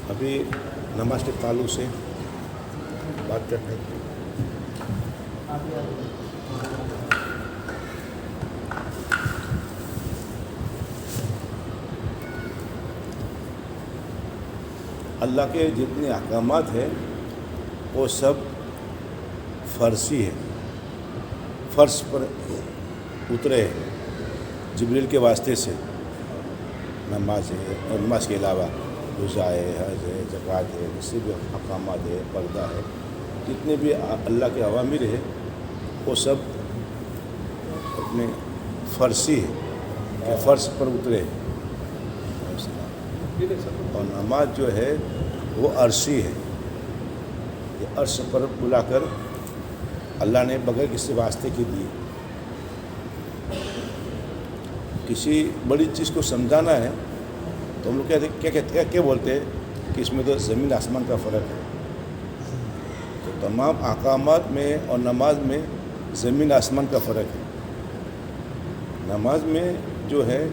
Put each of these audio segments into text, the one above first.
ابھی نماز کے تعلق سے بات کرنے کی اللہ کے جتنے احکامات ہیں وہ سب فرضی ہے، فرض پر اترے ہیں جبریل کے واسطے سے۔ نماز ہے اور نماز کے علاوہ روزہ ہے، حج ہے، زکوٰۃ ہے، جتنے بھی احکامات ہے، پردہ ہے، جتنے بھی اللہ کے اوامر ہے وہ سب اپنے فرضی ہے کہ فرض پر اترے ہیں۔ اور نماز جو ہے وہ عرشی ہے، یہ عرش پر بلا کر اللہ نے بغیر کسی واسطے کے دی۔ کسی بڑی چیز کو سمجھانا ہے تو ہم لوگ کہتے ہیں کیا بولتے ہیں کہ اس میں تو زمین آسمان کا فرق ہے۔ تو تمام احکامات میں اور نماز میں زمین آسمان کا فرق ہے۔ نماز میں جو ہے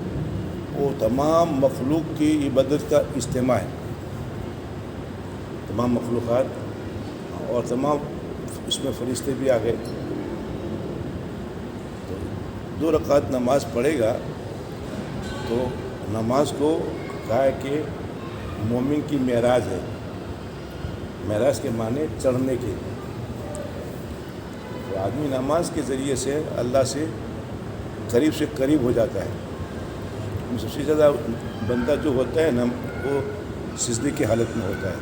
وہ تمام مخلوق کی عبادت کا اجتماع ہے، تمام مخلوقات اور تمام اس میں فرشتے بھی آ گئے۔ تو 2 رکعت نماز پڑھے گا تو نماز کو کہا ہے کہ مومن کی معراج ہے۔ معراج کے معنی چڑھنے کے۔ تو آدمی نماز کے ذریعے سے اللہ سے قریب ہو جاتا ہے۔ سب سے زیادہ بندہ جو ہوتا ہے نا وہ سجدے کی حالت میں ہوتا ہے۔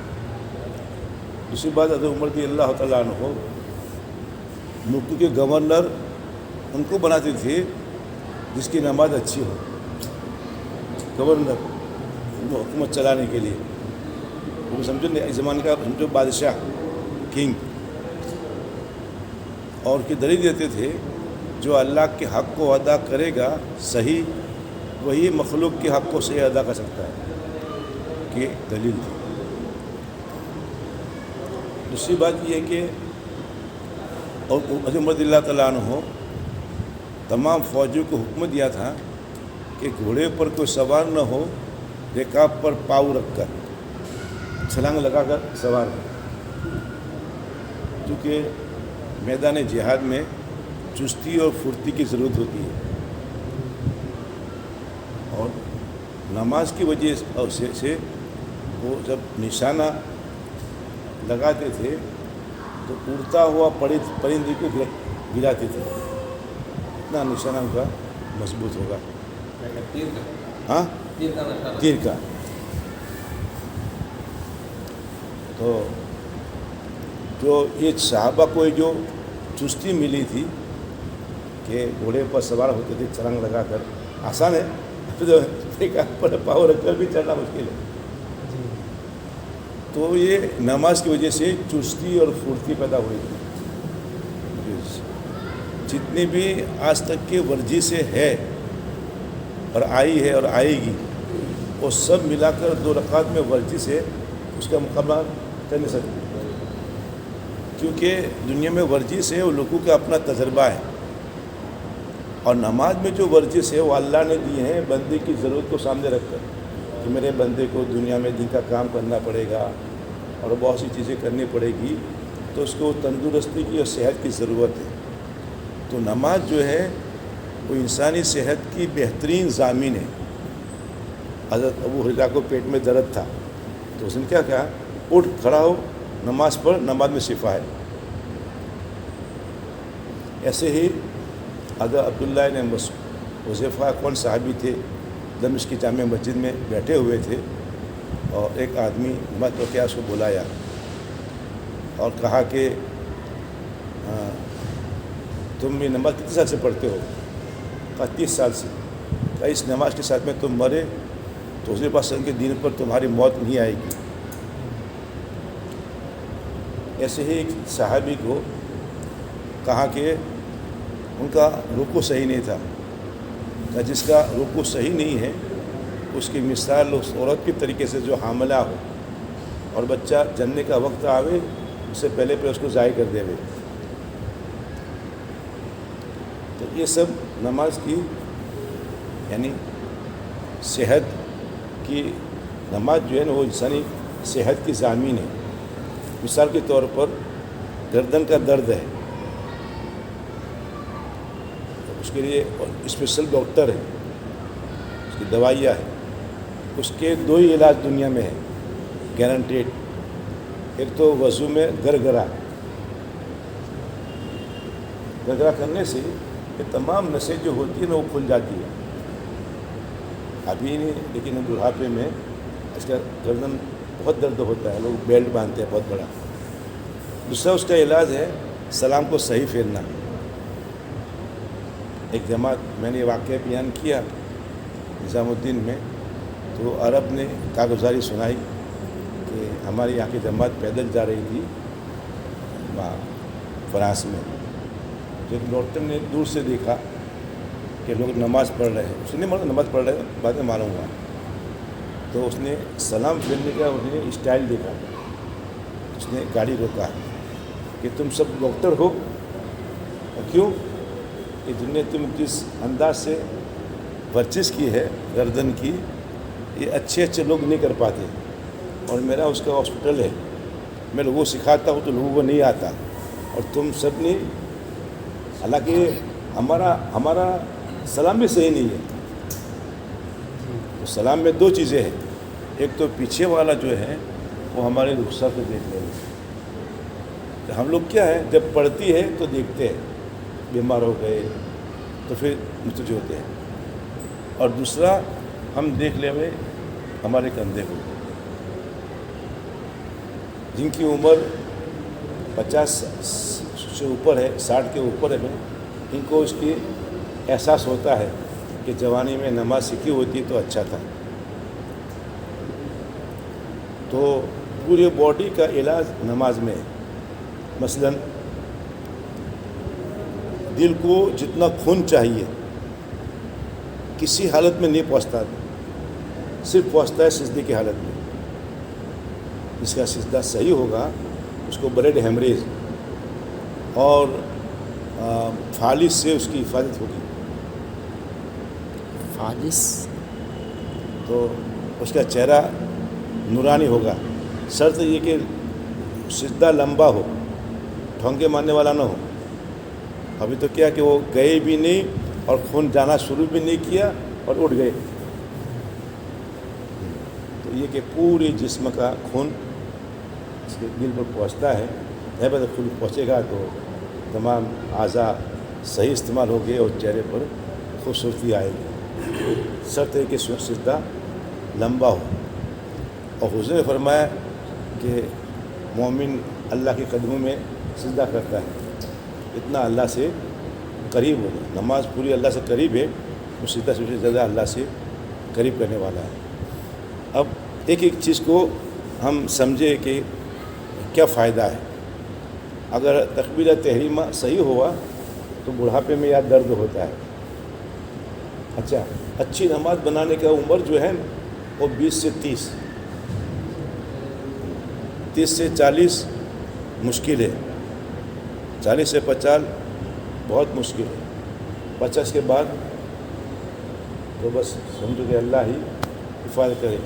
دوسری بات حضرت عمر رضی اللہ تعالیٰ عنہ ملک کے گورنر ان کو بناتے تھے جس کی نماز اچھی ہو، گورنر حکومت چلانے کے لیے۔ وہ سمجھو اس زمانے کا سمجھو بادشاہ، کنگ، اور کی دلیل دیتے تھے جو اللہ کے حق کو ادا کرے گا صحیح، وہی مخلوق کے حق کو صحیح ادا کر سکتا ہے، کہ دلیل تھی۔ دوسری بات یہ ہے کہ اور حضرت عمر رضی اللہ تعالیٰ عنہ تمام فوجیوں کو حکم دیا تھا کہ گھوڑے پر کوئی سوار نہ ہو، رکاب پر پاؤں رکھ کر، چھلانگ لگا کر سوار ہو، کیونکہ میدان جہاد میں چستی اور پھرتی کی ضرورت ہوتی ہے۔ اور نماز کی وجہ سے وہ جب نشانہ لگاتے تھے تو اڑتا ہوا پرندے کو گراتے تھے، اتنا نشانہ ان کا مضبوط ہوگا۔ ہاں، تیر کا۔ تو جو یہ صحابہ کو جو چستی ملی تھی کہ گھوڑے پر سوار ہوتے تھے چھلانگ لگا کر، آسان ہے، پر پاؤں رکھ کر بھی چڑھنا مشکل ہے۔ تو یہ نماز کی وجہ سے چستی اور پھرتی پیدا ہوئی تھی۔ جتنی بھی آج تک کی ورزشیں ہے اور آئی ہے اور آئے گی، وہ سب ملا کر 2 رکعت میں ورزش ہے، اس کا مقابلہ کر نہیں سکتی، کیونکہ دنیا میں ورزش ہے وہ لوگوں کا اپنا تجربہ ہے، اور نماز میں جو ورزش ہے وہ اللہ نے دی ہے بندے کی ضرورت کو سامنے رکھ کر، کہ میرے بندے کو دنیا میں دن کا کام کرنا پڑے گا اور بہت سی چیزیں کرنی پڑے گی، تو اس کو تندرستی کی اور صحت کی ضرورت ہے۔ تو نماز جو ہے وہ انسانی صحت کی بہترین ضامن ہے۔ حضرت ابو ہریرہ کو پیٹ میں درد تھا تو اس نے کیا کہا، اٹھ کھڑا ہو، نماز پڑھ، نماز میں شفا ہے۔ ایسے ہی حضرت عبداللہ نے حذیفہ کون صحابی تھے، دمشق کی جامع مسجد میں بیٹھے ہوئے تھے، اور ایک آدمی نماز پڑھ کے اس کو بلایا اور کہا کہ تم یہ نماز کتنے سال سے پڑھتے ہو؟ کہا 30 سال سے۔ کہا اس نماز کے ساتھ میں تم مرے تو حضور پاک صلی اللہ علیہ وسلم کے دین پر تمہاری موت نہیں آئے گی۔ ایسے ہی ایک صحابی کو کہا کہ ان کا رکوع صحیح نہیں تھا، کہ جس کا رکوع صحیح نہیں ہے اس کی مثال اس عورت کی طریقے سے جو حاملہ ہو اور بچہ جننے کا وقت آوے اس سے پہلے اس کو ضائع کر دے۔ تو یہ سب نماز کی یعنی صحت کی، نماز جو ہے نا وہ انسانی صحت کی ضامین ہے. مثال کے طور پر گردن کا درد ہے تو اس کے لیے اسپیشل ڈاکٹر ہے, اس کی دوائیاں ہیں. اس کے دو ہی علاج دنیا میں ہیں گارنٹیڈ. ایک تو وضو میں گرگرا کرنے سے یہ تمام نسیں جو ہوتی ہیں نا وہ کھل جاتی ہے. ابھی نہیں لیکن بڑھاپے میں اس کا گردن بہت درد ہوتا ہے, لوگ بیلٹ باندھتے ہیں بہت بڑا. دوسرا اس کا علاج ہے سلام کو صحیح پھیرنا. ایک جماعت میں نے واقعہ بیان کیا نظام الدین میں, تو عرب نے کارگزاری سنائی کہ ہماری یہاں کی جماعت پیدل جا رہی تھی فرانس میں. جب ڈاکٹر نے دور سے دیکھا کہ لوگ نماز پڑھ رہے ہیں, اس نے نماز پڑھ رہے ہیں بعد میں معلوم ہوا, تو اس نے سلام پھیرنے کا اس نے اسٹائل دیکھا. اس نے گاڑی روکا کہ تم سب ڈاکٹر ہو, کیوں کہ تم نے جس انداز سے ورزش کی ہے گردن کی, یہ اچھے لوگ نہیں کر پاتے. اور میرا اس کا ہاسپٹل ہے, میں لوگوں کو سکھاتا ہوں تو لوگوں کو نہیں آتا, اور تم سب نے حالانکہ ہمارا سلام بھی صحیح نہیں ہے. تو سلام میں دو چیزیں ہیں, ایک تو پیچھے والا جو ہے وہ ہمارے رخسار کو دیکھ لیں گے. ہم لوگ کیا ہے جب پڑھتی ہے تو دیکھتے ہیں, بیمار ہو گئے تو پھر متوجہ ہوتے ہیں. اور دوسرا ہم دیکھ لیں ہوئے ہمارے کندھے کو, جن کی عمر 50 سے اوپر ہے, 60 کے اوپر ہے, ان کو اس کی احساس ہوتا ہے کہ جوانی میں نماز سیکھی ہوتی تو اچھا تھا. تو پورے باڈی کا علاج نماز میں ہے. مثلاً دل کو جتنا خون چاہیے کسی حالت میں نہیں پہنچتا, صرف پہنچتا ہے سجدے کی حالت میں. جس کا سجدہ صحیح ہوگا اس کو بلڈ ہیمریج اور فالس سے اس کی حفاظت ہوگی. فالس تو اس کا چہرہ نورانی ہوگا. شرط یہ کہ سجدہ لمبا ہو, ٹھونکے مارنے والا نہ ہو. ابھی تو کیا کہ وہ گئے بھی نہیں اور خون جانا شروع بھی نہیں کیا اور اٹھ گئے. تو یہ کہ پورے جسم کا خون اس کے دل پر پہنچتا ہے. جب خون پہنچے گا تو تمام اعضاء صحیح استعمال ہو گئے اور چہرے پر خوبصورتی آئے گی. شرط ہے کہ سجدہ لمبا ہو. اور حضور نے فرمایا کہ مومن اللہ کے قدموں میں سجدہ کرتا ہے اتنا اللہ سے قریب ہوگا. نماز پوری اللہ سے قریب ہے, وہ سجدہ سے زیادہ اللہ سے قریب کرنے والا ہے. اب ایک چیز کو ہم سمجھے کہ کیا فائدہ ہے. اگر تکبیرہ تحریمہ صحیح ہوا تو بڑھاپے میں یا درد ہوتا ہے. اچھا, اچھی نماز بنانے کا عمر جو ہے وہ 20 سے 30 سے 40 مشکل ہے. 40 سے 50 بہت مشکل ہے. 50 کے بعد تو بس سمجھو کہ اللہ ہی حفاظت کرے.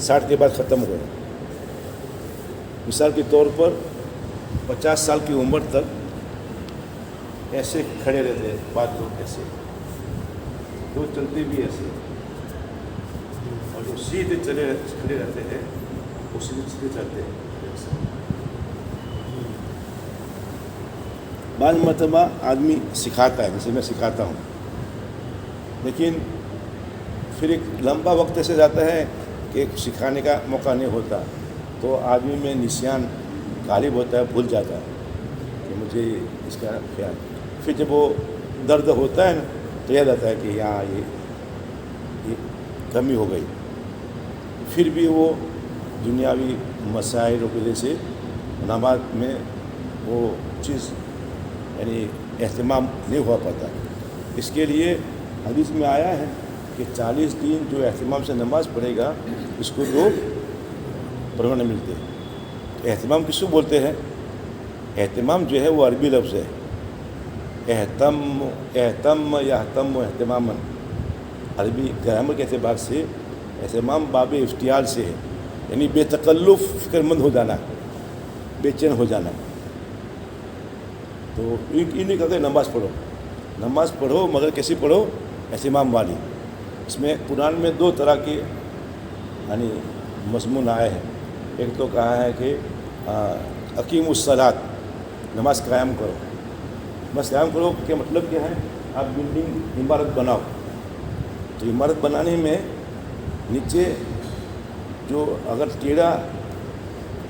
60 کے بعد ختم ہو گئے. مثال کے طور پر 50 سال کی عمر تک ایسے کھڑے رہتے ہیں, بات لوگ ایسے, تو چلتے بھی ایسے, اور جو سیدھے کھڑے رہتے ہیں وہ سیدھے چلتے ہیں. بعض مرتبہ آدمی سکھاتا ہے, جیسے میں سکھاتا ہوں, لیکن پھر ایک لمبا وقت ایسے جاتا ہے کہ سکھانے کا موقع نہیں ہوتا, تو آدمی میں نسیان غالب ہوتا ہے, بھول جاتا ہے کہ مجھے اس کا خیال. پھر جب وہ درد ہوتا ہے نا تو یاد آتا ہے کہ یہاں یہ کمی ہو گئی. پھر بھی وہ دنیاوی مسائل کی وجہ سے نماز میں وہ چیز یعنی اہتمام نہیں ہوا پاتا. اس کے لیے حدیث میں آیا ہے کہ 40 دن جو اہتمام سے نماز پڑھے گا اس کو 2 پروانہ ملتے ہیں. اہتمام کس کو بولتے ہیں؟ اہتمام جو ہے وہ عربی لفظ ہے. اہتم اہتماماً, عربی گرامر کے اعتبار سے اہتمام باب افتعال سے ہے. یعنی بے تکلف فکر مند ہو جانا، بے چین ہو جانا. تو یہ نہیں کہتے نماز پڑھو مگر کیسی پڑھو؟ اہتمام والی. اس میں قرآن میں 2 طرح کے یعنی مضمون آئے ہیں. ایک تو کہا ہے کہ اقیم الصلاۃ، نماز قائم کرو. نماز قائم کرو کہ مطلب کیا ہے؟ آپ بلڈنگ عمارت بناؤ تو عمارت بنانے میں نیچے جو اگر ٹیڑھا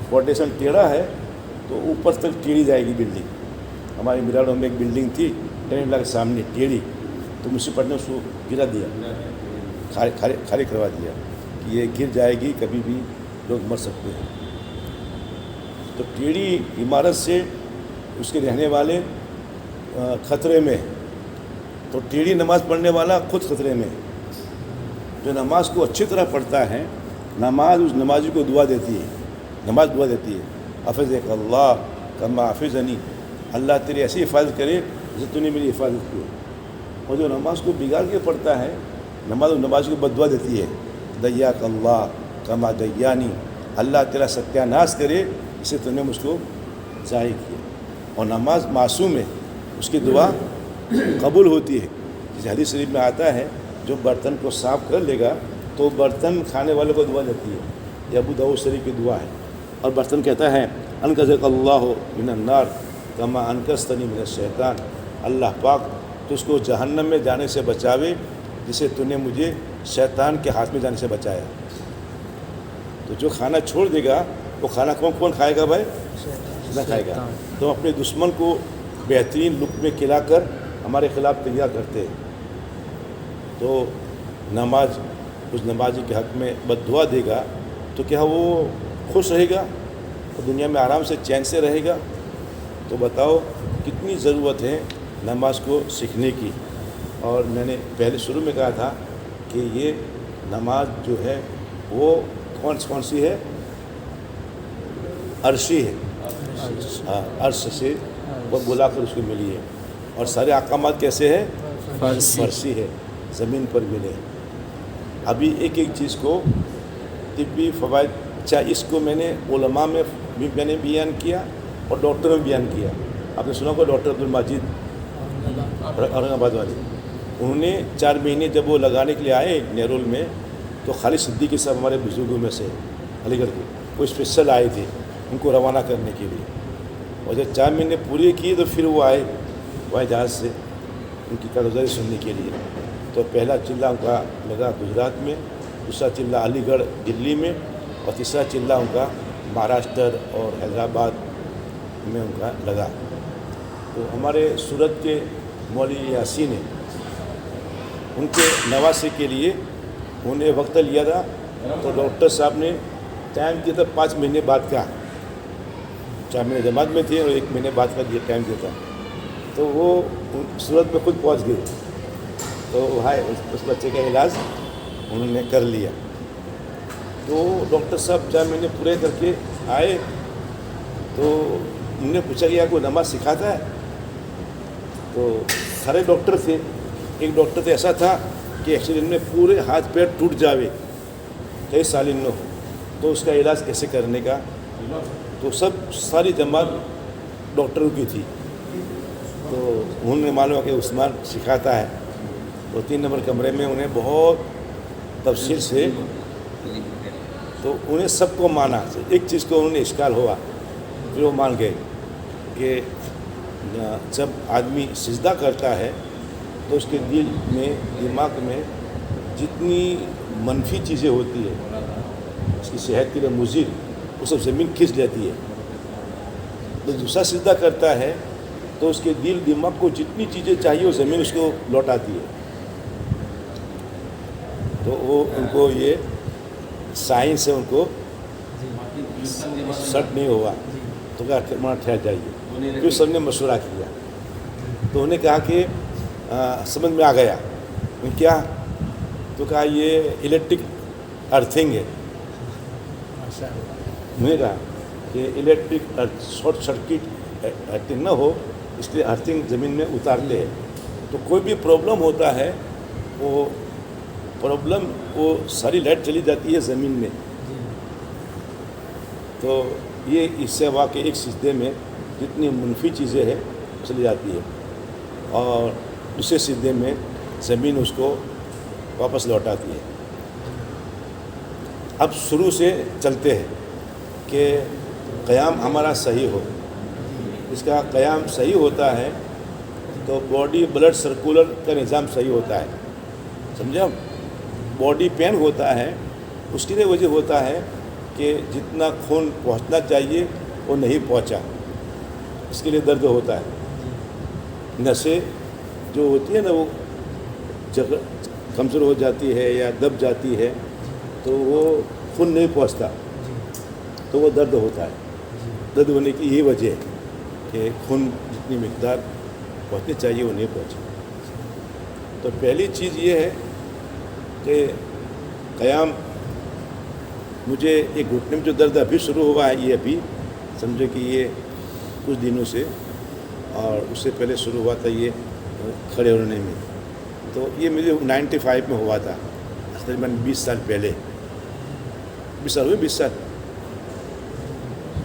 فاؤنڈیشن ٹیڑھا ہے تو اوپر تک ٹیڑھی جائے گی بلڈنگ. ہمارے میراڈوں میں ایک بلڈنگ تھی ٹرین کے سامنے ٹیڑھی، تو میونسپل نے اس کو گرا دیا، خالی کروا دیا کہ یہ گر جائے گی، کبھی بھی لوگ مر سکتے ہیں. تو ٹیڑھی عمارت سے اس کے رہنے والے خطرے میں، تو ٹیڑھی نماز پڑھنے والا خود خطرے میں. جو نماز کو اچھی طرح پڑھتا ہے، نماز اس نمازی کو دعا دیتی ہے. نماز دعا دیتی ہے، حفظک اللہ کما حفظنی، اللہ تیری ایسی حفاظت کرے جیسے تو نے میری حفاظت کی. اور جو نماز کو بگاڑ کے پڑھتا ہے، نماز کو بد دعا دیتی ہے، دیاک اللہ کما دیانی، اللہ تیرا ستیہ ناش کرے اسے تو نے مجھ کو ضائع کیا. اور نماز معصوم ہے، اس کی دعا قبول ہوتی ہے. جیسے حدیث شریف میں آتا ہے جو برتن کو صاف کر لے گا تو برتن کھانے والے کو دعا دیتی ہے. یہ ابو داؤد شریف کی دعا ہے. اور برتن کہتا ہے انقذک اللہ من النار کما انقذتنی من الشیطان، اللہ پاک تو اس کو جہنم میں جانے سے بچاوے جسے تو نے مجھے شیطان کے ہاتھ میں جانے سے بچایا. تو جو کھانا چھوڑ دے گا وہ کھانا کون کھائے گا بھائی؟ نہ کھائے گا. تو اپنے دشمن کو بہترین لقمے کھلا کر ہمارے خلاف تیار کرتے ہیں. تو نماز اس نمازی کے حق میں بد دعا دے گا تو کیا وہ خوش رہے گا اور دنیا میں آرام سے چین سے رہے گا؟ تو بتاؤ کتنی ضرورت ہے نماز کو سیکھنے کی. اور میں نے پہلے شروع میں کہا تھا کہ یہ نماز جو ہے وہ کون سی ہے؟ عرشی ہے. عرش سے وہ بلا کر اس کو ملی ہے. اور سارے احکامات کیسے ہیں؟ فرشی ہے، زمین پر ملے. ابھی ایک چیز کو طبی فوائد، چاہے اس کو میں نے علماء میں بھی میں نے بیان کیا اور ڈاکٹر میں بیان کیا. آپ نے سنا کو ڈاکٹر عبدالمجید اورنگ آباد والے، انہوں نے 4 مہینے جب وہ لگانے کے لیے آئے نیرول میں تو خالد صدیقی صاحب ہمارے بزرگوں میں سے علی گڑھ کے وہ اسپیشل آئے تھے ان کو روانہ کرنے کے لیے. اور جب 4 مہینے پورے کیے تو پھر وہ آئے جہاز سے ان کی کارگزاری سننے کے لیے. تو پہلا چلہ ان کا لگا گجرات میں، دوسرا چلہ علی گڑھ دلی میں، اور تیسرا چلہ ان کا مہاراشٹر اور حیدرآباد میں ان کا لگا. تو ہمارے سورت کے مولوی یاسین نے ان کے نواسے کے لیے انہیں وقت لیا تھا. تو ڈاکٹر صاحب نے ٹائم دیا تھا 5 مہینے بعد کا. 4 مہینے جماعت میں تھے اور 1 مہینے بعد کا ٹائم دیا تھا. تو وہ سورت میں خود پہنچ گئے. تو اس بچے کا علاج انہوں نے کر لیا. تو ڈاکٹر صاحب 4 مہینے پورے کر کے آئے تو انہوں نے پوچھا کہ آپ کو نماز سکھاتا ہے؟ تو سارے ڈاکٹر تھے. ایک ڈاکٹر تو ایسا تھا کہ ایکسیڈنٹ میں پورے ہاتھ پیر ٹوٹ جاوے، کئی سال ان ہو، تو اس کا علاج کیسے کرنے کا. تو ساری جماعت ڈاکٹروں کی تھی. تو انہوں نے معلوم کہ عثمان سکھاتا ہے. تو 3 نمبر کمرے میں انہیں بہت تفصیل سے، تو انہیں سب کو مانا. ایک چیز کو انہوں نے اشکال ہوا، پھر وہ مان گئے کہ جب آدمی سجدہ کرتا ہے تو اس کے دل میں، دماغ میں جتنی منفی چیزیں ہوتی ہیں اس کی صحت کے لیے مضر، وہ سب زمین کھینچ لیتی ہے. تو دوسرا سجدہ کرتا ہے تو اس کے دل دماغ کو جتنی چیزیں چاہیے وہ زمین اس کو لوٹاتی ہے. تو وہ ان کو یہ سائنس سے ان کو سٹ نہیں ہوا. تو کہا ٹھہر جائیے. پھر سب نے مشورہ کیا تو انہوں نے کہا کہ سمجھ میں آ گیا. کیا؟ تو کہا یہ الیکٹرک ارتھنگ ہے. میں نے کہا کہ الیکٹرک شارٹ سرکٹ ارتھنگ نہ ہو اس لیے ارتھنگ زمین میں اتارتے ہیں. تو کوئی بھی پرابلم ہوتا ہے وہ ساری لائٹ چلی جاتی ہے زمین میں. تو یہ اس سے ہوا کہ ایک سجدے میں جتنی منفی چیزیں ہیں چلی جاتی ہے اور دوسرے سجدے میں زمین اس کو واپس لوٹاتی ہے. اب شروع سے چلتے ہیں کہ قیام ہمارا صحیح ہو. اس کا قیام صحیح ہوتا ہے تو باڈی بلڈ سرکولر کا نظام صحیح ہوتا ہے. سمجھا؟ باڈی پین ہوتا ہے اس کی وجہ ہوتا ہے کہ جتنا خون پہنچنا چاہیے وہ نہیں پہنچا, اس کے لیے درد ہوتا ہے. نسیں جو ہوتی ہے نا وہ کمزور ہو جاتی ہے یا دب جاتی ہے تو وہ خون نہیں پہنچتا تو وہ درد ہوتا ہے. درد ہونے کی یہ وجہ ہے کہ خون جتنی مقدار پہنچنی چاہیے وہ نہیں پہنچے. تو پہلی چیز یہ ہے کہ قیام, مجھے ایک گھٹنے میں جو درد ابھی شروع ہوا ہے یہ ابھی سمجھے کہ یہ کچھ دنوں سے, اور اس سے پہلے شروع ہوا تھا یہ کھڑے ہونے میں. تو یہ مجھے 95 میں ہوا تھا, تقریباً 20 سال پہلے. 20 سال ہوئے, 20 سال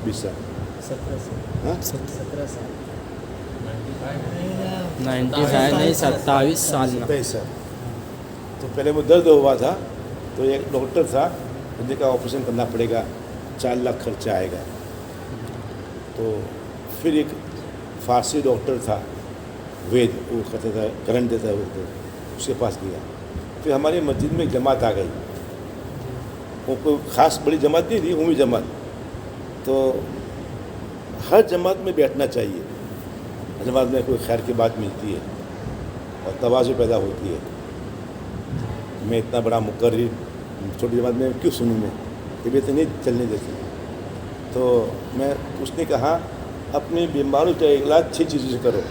17 سال. 17 سال 27 سال. 27 سال. تو پہلے وہ درد ہوا تھا تو ایک ڈاکٹر تھا, مجھے کہا آپریشن کرنا پڑے گا, 4 لاکھ خرچہ آئے گا. تو پھر ایک فارسی ڈاکٹر تھا وید, وہ کہتا تھا کرنٹ دیتا ہے وہ, اس کے پاس گیا. پھر ہماری مسجد میں ایک جماعت آ گئی, وہ کوئی خاص بڑی جماعت نہیں تھی, عمومی جماعت. تو ہر جماعت میں بیٹھنا چاہیے, ہر جماعت میں کوئی خیر کی بات ملتی ہے اور تواضع پیدا ہوتی ہے. میں اتنا بڑا مقرر چھوٹی جماعت میں کیوں سنوں, میں طبیعت نہیں چلنے دیتی. تو اس نے کہا اپنی بیماروں کا علاج 6 چیزوں سے کرو.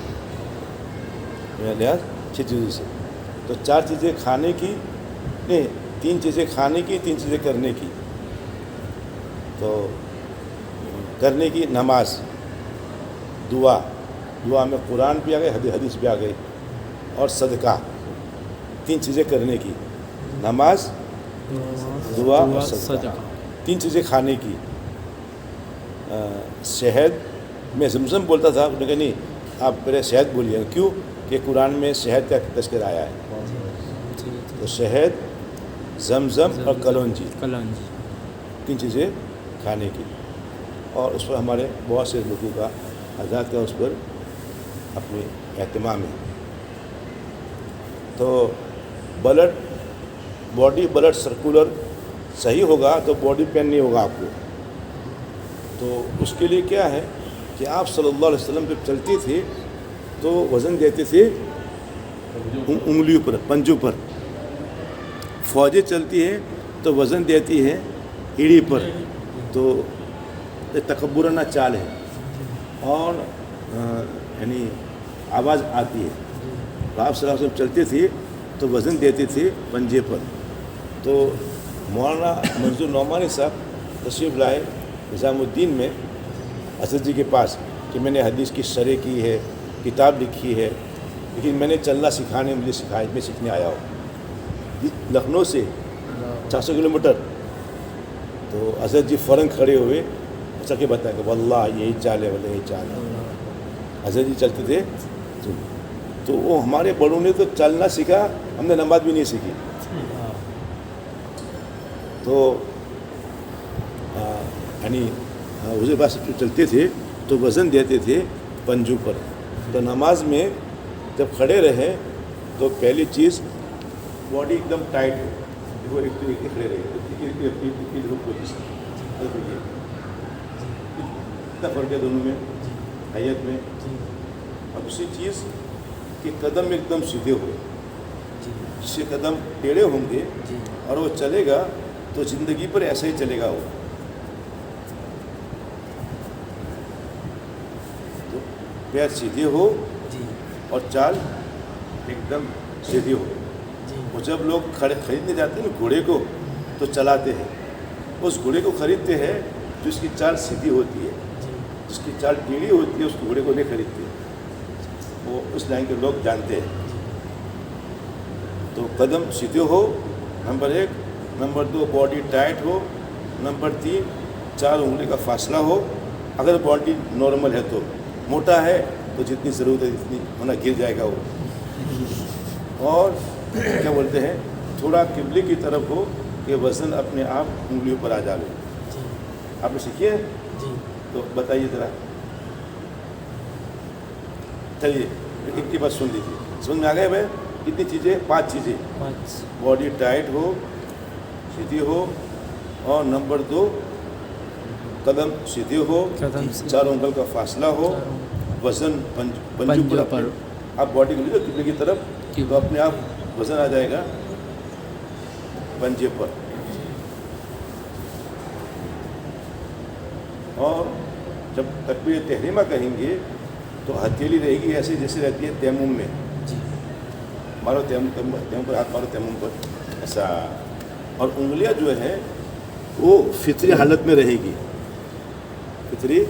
میرا لحاظ 6 چیزوں سے. تو 4 چیزیں کھانے کی نہیں, 3 چیزیں کھانے کی, 3 چیزیں کرنے کی. تو کرنے کی نماز, دعا میں قرآن بھی آ گئے, حدیث بھی آ گئی, اور صدقہ. 3 چیزیں کرنے کی, نماز, دعا اور صدقہ. 3 چیزیں کھانے کی. شہد, میں زمزم بولتا تھا, انہوں نے کہا نہیں آپ پہلے شہد بولیے. کیوں؟ کہ قرآن میں شہد کا تذکر آیا ہے. تو شہد, زمزم اور کلونجی, 3 چیزیں کھانے کی. اور اس پر ہمارے بہت سے لوگوں کا آزاد کا اس پر اپنی اہتمام ہے. تو باڈی بلڈ سرکولر صحیح ہوگا تو باڈی پین نہیں ہوگا آپ کو. تو اس کے لیے کیا ہے کہ آپ صلی اللہ علیہ وسلم جب چلتی تھی تو وزن دیتے تھے انگلیوں پر, پنجوں پر. فوجیں چلتی ہیں تو وزن دیتی ہے ایڑی پر. تو تکبرانہ چال ہے اور یعنی آواز آتی ہے. آپ صلی اللہ علیہ وسلم چلتے تھے تو وزن دیتے تھے پنجے پر. تو مولانا منظور نعمانی صاحب تشریف لائے نظام الدین میں اسد جی کے پاس کہ میں نے حدیث کی شرح کی ہے, کتاب لکھی ہے, لیکن میں نے چلنا سکھانے مجھے سکھایا, میں سیکھنے آیا ہوں لکھنؤ سے 400 کلومیٹر. تو اسد جی فوراً کھڑے ہوئے, اچھا کہ بتائیں کہ واللہ یہی چال ہے, واللہ یہی چال ہے. اسد جی چلتے تھے تو وہ ہمارے بڑوں نے تو چلنا سیکھا, ہم نے نماز بھی نہیں سیکھی. تو یعنی حضور پاس چلتے تھے تو وزن دیتے تھے پنجوں پر. تو نماز میں جب کھڑے رہے تو پہلی چیز باڈی ایک دم ٹائٹ ہو, وہ ایک کھڑے رہے اتنا فرق ہے دونوں میں حیت میں. اور دوسری چیز کہ قدم ایک دم سیدھے ہو, جس سے قدم ٹیڑھے ہوں گے اور وہ چلے گا تو زندگی پر ایسا ہی چلے گا. وہ تو پیر سیدھے ہو اور چال ایک دم سیدھی ہو. وہ جب لوگ خریدنے جاتے ہیں نا گھوڑے کو تو چلاتے ہیں, اس گھوڑے کو خریدتے ہیں جو اس کی چال سیدھی ہوتی ہے, جس کی چال ٹیڑھی ہوتی ہے اس گھوڑے کو نہیں خریدتے. وہ اس لائن کے لوگ جانتے ہیں. تو قدم سیدھے ہو, نمبر 1. نمبر 2 باڈی ٹائٹ ہو. نمبر 3 4 उंगली का फासला हो, अगर बॉडी नॉर्मल है तो, मोटा है तो जितनी ज़रूरत है जितनी होना गिर जाएगा वो, और क्या बोलते हैं थोड़ा किबले की तरफ हो कि वज़न अपने आप उंगलियों पर आ जाए। आपने सीखी है? तो बताइए ज़रा। चलिए एक की बात सुन लीजिए, समझ में आ गए भाई? कितनी चीज़ें? 5 चीज़ें। 5 बॉडी टाइट हो, सीधी हो, और नंबर 2 कदम सीधे हो, कदम सीधे। 4 उंगल का फासला हो, वज़न पंजों पंजों पर पर। आप बॉडी को लीजिए किबले की तरफ जी। तो अपने आप वज़न आ जाएगा पंजे पर। और जब तकबीर तहरीमा कहेंगे तो हथेली रहेगी ऐसे जैसे रहती है तैमूम में। मारो तैमूम पर, हाथ मारो तैमूम पर ऐसा, और उंगलियां जो है वो फितरी हालत में रहेगी, फितरी।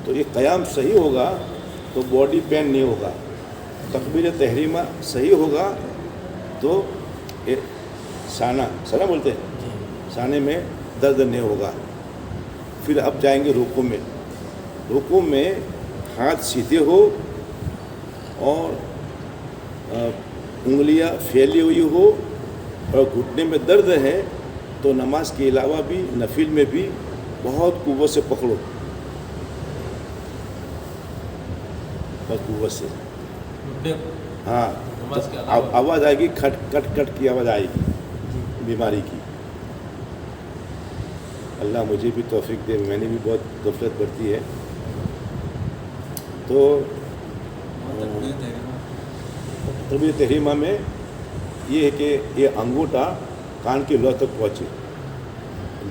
तो ये क़याम सही होगा तो बॉडी पेन नहीं होगा, तकबीर तहरीमा सही होगा तो ये साना बोलते हैं, साने में दर्द नहीं होगा। फिर अब जाएंगे रुकू में। रुकू में हाथ सीधे हो और उंगलियां फैली हुई हो और घुटने में दर्द है तो नमाज के अलावा भी नफिल में भी बहुत कुव्वत से पकड़ो, बहुत कुव्वत से। हाँ, तो आवाज़ आएगी, खट खट खट की आवाज़ आएगी बीमारी की। अल्लाह मुझे भी तौफीक दे, मैंने भी बहुत गफलत बढ़ती है। तो तकबीर तहरीमा में ये है कि ये अंगूठा कान की लौ तक पहुँचे,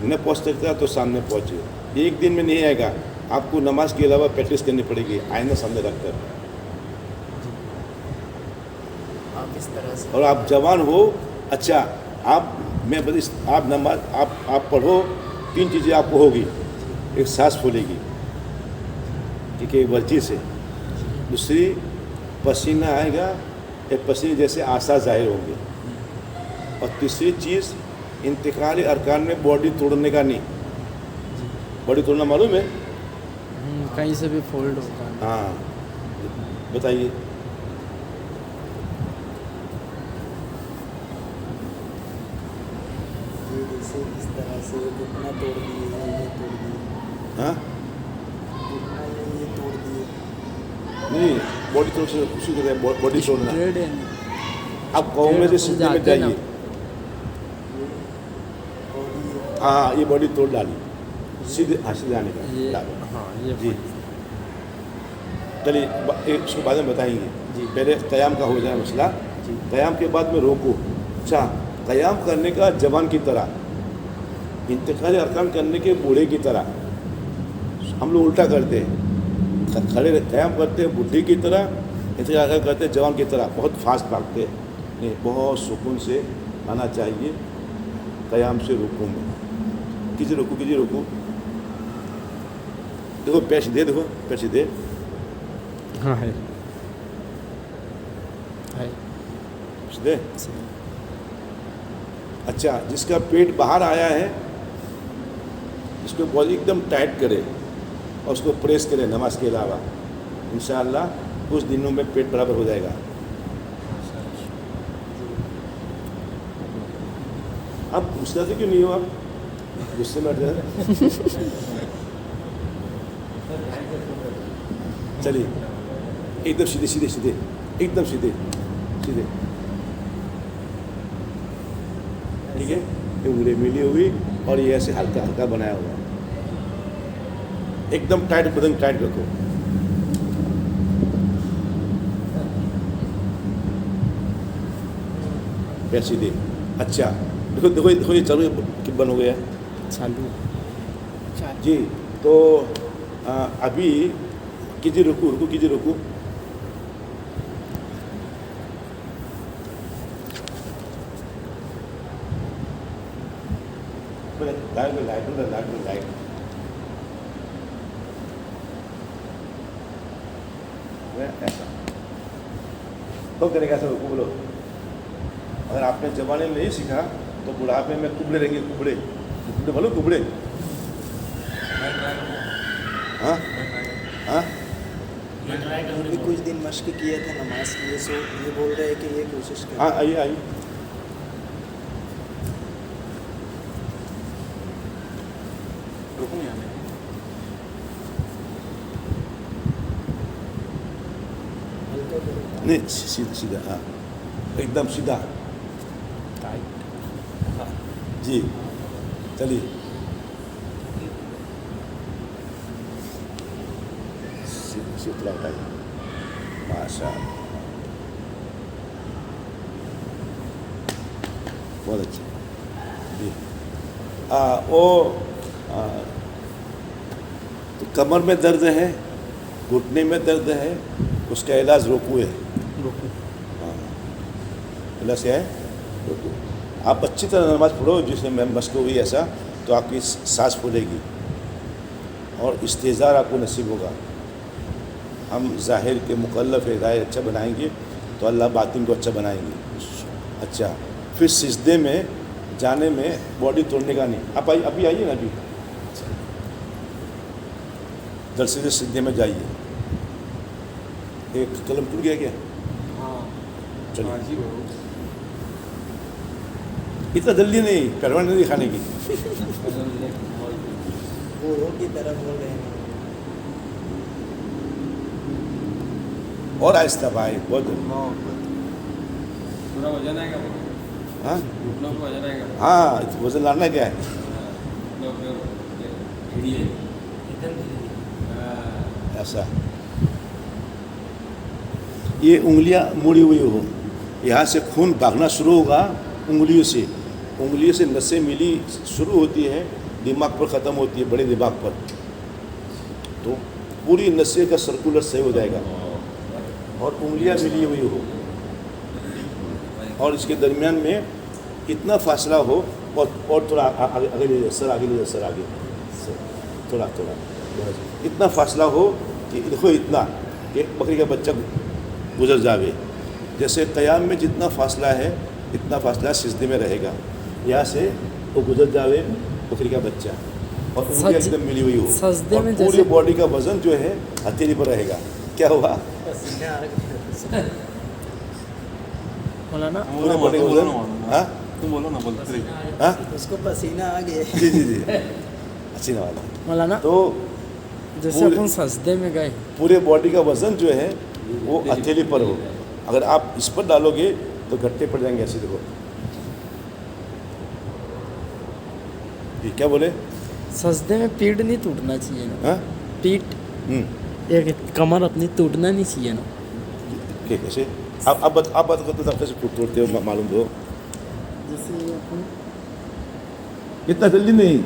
न पहुँच सकता तो सामने पहुँचे। ये एक दिन में नहीं आएगा, आपको नमाज के अलावा प्रैक्टिस करनी पड़ेगी आईना सामने रखकर। आप इस तरह से, और आप जवान हो, अच्छा आप नमाज आप पढ़ो, 3 चीज़ें आपको होगी। एक सांस फूलेगी, ठीक है, वर्जिश से। दूसरी पसीना आएगा, एक पसीने जैसे आसार जाहिर होंगे। और तीसरी चीज़ इंतकाली अरकान में बॉडी तोड़ने का नहीं। बॉडी तोड़ना मालूम है? कहीं से भी फोल्ड होता है। हाँ, बताइए। ये जैसे इस तरह से घुटना तोड़ दिए, ये तोड़ दिए, हाँ घुटना ये तोड़ दिए। नहीं, बॉडी तोड़ से खुशी कहते हैं, बॉडी तोड़ना। स्ट्रेट है। आप कौम में से सीधे में जाइए। बॉडी हाँ, ये बॉडी तोड़ डाली, सीधे हासिल जाने का ये डालो। हाँ ये जी, चलिए इसको बाद में बताएंगे। जी। पहले क़याम का हो जाए मसला, क़याम के बाद में रोको। अच्छा, क़याम करने का जवान की तरह, इंतकाल अरकान करने के बूढ़े की तरह। हम लोग उल्टा करते हैं, खड़े क़याम करते हैं बुढ़ी की तरह, इंतकाल अरकान करते हैं जवान की तरह, बहुत फास्ट भागते हैं। नहीं, बहुत सुकून से आना चाहिए क़याम से रुकू में। कीजिए रुकू, कीजिए रुकू। देखो पैर सीधे, देखो पैर सीधे, हाँ है सीधे। अच्छा, जिसका पेट बाहर आया है इसको बॉडी एकदम टाइट करे और उसको प्रेस करे नमाज के अलावा, इंशाअल्लाह कुछ दिनों में पेट बराबर हो जाएगा। अब गुस्सा से क्यों नहीं हो? आप गुस्से में हट जाए। चलिए एकदम सीधे सीधे सीधे, एकदम सीधे सीधे, ठीक है। ये उंगली मिली हुई और ये ऐसे हल्का हल्का बनाया हुआ, एकदम टाइट, बदन टाइट रखो। पैर सीधे। अच्छा, देखो देखो देखो, ये चालू कि बंद हो गया चालू। जी। तो अभी कीजिए रुकू, रुकू कीजिए, रुकू। लाइट में लाइट में लाइट में लाइट ऐसा तो करेगा, ऐसा रुकू बोलो। अगर आपने जमाने में नहीं सीखा तो बुढ़ापे में कुबड़े रहेंगे, कुबड़े, कुबड़े बोलो, कुबड़े अभी कुछ दिन मश्क किए थे नमाज की, सो ये बोल रहे हैं कि ये कोशिश करें। हाँ आइए आइए। हल्का करो। नहीं सीधा सीधा, हाँ एकदम सीधा। हाँ जी चलिए। सीधा उठाइए, माशा बहुत अच्छा जी। वो तो कमर में दर्द है, घुटने में दर्द है, उसका इलाज रोकू है। हाँ इलाज क्या है? रोकू। आप अच्छी तरह नमाज पढ़ो जिसमें मैं मश्क हुई ऐसा, तो आपकी सांस फूलेगी और इस्तेज़ार आपको नसीब होगा। हम ज़ाहिर के मुकल्लफ हिदायत अच्छा बनाएंगे तो अल्लाह बातिन को अच्छा बनाएंगे। अच्छा फिर सिजदे में जाने में बॉडी तोड़ने का नहीं। आप आइए, अभी आइए ना, अभी जल्द से सिजदे में जाइए। एक कलम टूट गया क्या? चलिए, इतना जल्दी नहीं, परवान नहीं दिखाने की। बूढ़ों की तरह बोल रहे हैं। और आहिस्ता भाई, बहुत पूरा वजन आएगा, हाँ घुटनों को वजन आएगा, हाँ वजन लाना क्या है? ऐसा ये उंगलियां मुड़ी हुई हो, यहाँ से खून भागना शुरू होगा उंगलियों से नसें मिली शुरू होती है, दिमाग पर ख़त्म होती है, बड़े दिमाग पर, तो पूरी नसें का सर्कुलर सही हो जाएगा और उंगलियां मिली हुई हो और इसके दरमियान में इतना फासला हो और थोड़ा आगे ले जाओ सर, आगे ले जाओ सर, आगे थोड़ा थोड़ा इतना फासला हो कि देखो इतना कि बकरी का बच्चा गुजर जावे। जैसे क़याम में जितना फासला है इतना फासला सिजदे में रहेगा, यहाँ से वो गुजर जावे बकरी का बच्चा और उंगलियां एकदम मिली हुई हो सजदे और में पूरे जैसे बॉडी का वजन जो है हथेली पर रहेगा। क्या हुआ? पसीना आ गया। मौलाना पूरे बॉडी का वजन, हाँ तुम बोलो ना, बोलते रहिए। हाँ उसको पसीना आ गया। जी जी जी अच्छी नवाज। मौलाना तो जैसे पूरे- अपन सजदे में गए, पूरे बॉडी का वजन जो है वो हथेली पर हो। अगर आप इस पर डालोगे तो गट्टे पड़ जाएंगे ऐसे। देखो जी क्या बोले? सजदे में पीठ नहीं टूटना चाहिए ना, हाँ पीठ एक कमर अपनी टूटना नहीं चाहिए ना। क्या कैसे? आप बात करते तो आप कैसे तोड़ते हो मालूम हो? जैसे अपन इतना जल्दी नहीं,